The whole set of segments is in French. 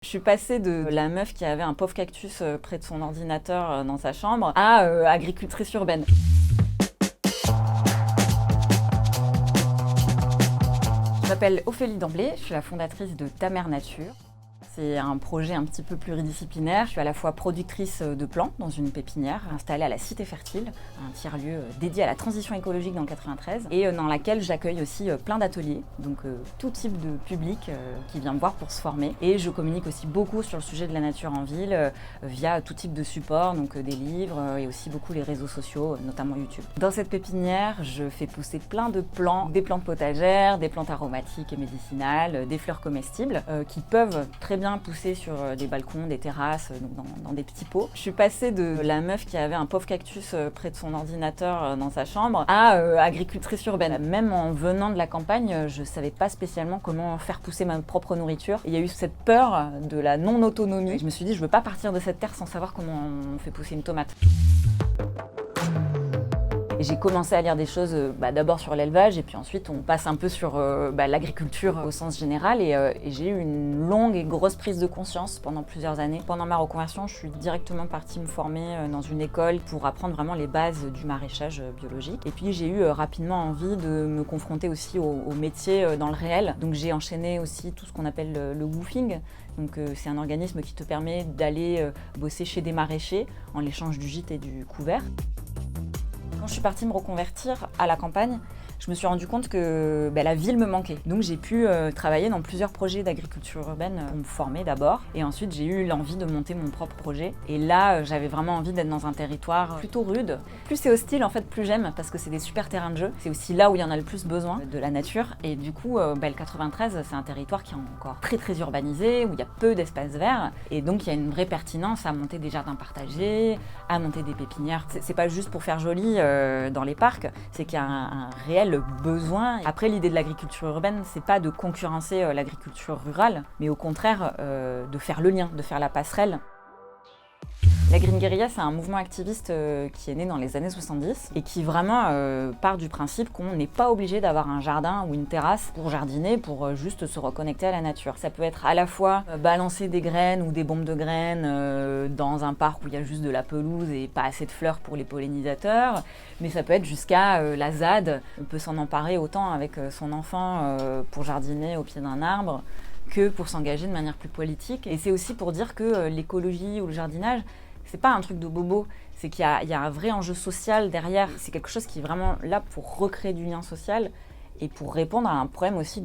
Je suis passée de la meuf qui avait un pauvre cactus près de son ordinateur dans sa chambre à agricultrice urbaine. Je m'appelle Ophélie Damblé, je suis la fondatrice de Ta Mère Nature. C'est un projet un petit peu pluridisciplinaire. Je suis à la fois productrice de plants dans une pépinière installée à la Cité Fertile, un tiers-lieu dédié à la transition écologique dans le 93, et dans laquelle j'accueille aussi plein d'ateliers, donc tout type de public qui vient me voir pour se former. Et je communique aussi beaucoup sur le sujet de la nature en ville via tout type de supports, donc des livres et aussi beaucoup les réseaux sociaux, notamment YouTube. Dans cette pépinière, je fais pousser plein de plants, des plantes potagères, des plantes aromatiques et médicinales, des fleurs comestibles qui peuvent très bien pousser sur des balcons, des terrasses, donc dans des petits pots. Je suis passée de la meuf qui avait un pauvre cactus près de son ordinateur dans sa chambre à agricultrice urbaine. Même en venant de la campagne, je savais pas spécialement comment faire pousser ma propre nourriture. Il y a eu cette peur de la non-autonomie. Je me suis dit, je veux pas partir de cette terre sans savoir comment on fait pousser une tomate. Et j'ai commencé à lire des choses d'abord sur l'élevage et puis ensuite on passe un peu sur l'agriculture au sens général et j'ai eu une longue et grosse prise de conscience pendant plusieurs années. Pendant ma reconversion, je suis directement partie me former dans une école pour apprendre vraiment les bases du maraîchage biologique. Et puis j'ai eu rapidement envie de me confronter aussi au métier dans le réel. Donc j'ai enchaîné aussi tout ce qu'on appelle le woofing. Donc c'est un organisme qui te permet d'aller bosser chez des maraîchers en l'échange du gîte et du couvert. Quand je suis partie me reconvertir à la campagne, je me suis rendu compte que la ville me manquait. Donc j'ai pu travailler dans plusieurs projets d'agriculture urbaine pour me former d'abord. Et ensuite j'ai eu l'envie de monter mon propre projet. Et là j'avais vraiment envie d'être dans un territoire plutôt rude. Plus c'est hostile en fait, plus j'aime parce que c'est des super terrains de jeu. C'est aussi là où il y en a le plus besoin de la nature. Et du coup le 93 c'est un territoire qui est encore très urbanisé, où il y a peu d'espaces verts. Et donc il y a une vraie pertinence à monter des jardins partagés, à monter des pépinières. C'est pas juste pour faire joli dans les parcs, c'est qu'il y a un réel besoin. Après, l'idée de l'agriculture urbaine, c'est pas de concurrencer l'agriculture rurale, mais au contraire de faire le lien, de faire la passerelle. La Green Guérilla, c'est un mouvement activiste qui est né dans les années 70 et qui vraiment part du principe qu'on n'est pas obligé d'avoir un jardin ou une terrasse pour jardiner, pour juste se reconnecter à la nature. Ça peut être à la fois balancer des graines ou des bombes de graines dans un parc où il y a juste de la pelouse et pas assez de fleurs pour les pollinisateurs, mais ça peut être jusqu'à la ZAD. On peut s'en emparer autant avec son enfant pour jardiner au pied d'un arbre que pour s'engager de manière plus politique. Et c'est aussi pour dire que l'écologie ou le jardinage, c'est pas un truc de bobo, c'est qu'il y a un vrai enjeu social derrière. C'est quelque chose qui est vraiment là pour recréer du lien social et pour répondre à un problème aussi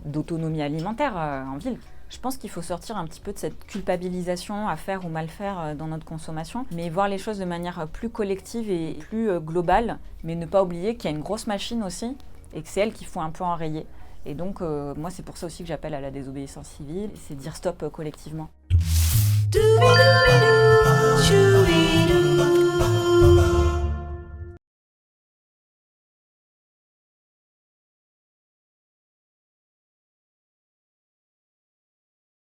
d'autonomie alimentaire en ville. Je pense qu'il faut sortir un petit peu de cette culpabilisation à faire ou mal faire dans notre consommation, mais voir les choses de manière plus collective et plus globale, mais ne pas oublier qu'il y a une grosse machine aussi et que c'est elle qu'il faut un peu enrayer. Et donc, moi, c'est pour ça aussi que j'appelle à la désobéissance civile, c'est dire stop collectivement.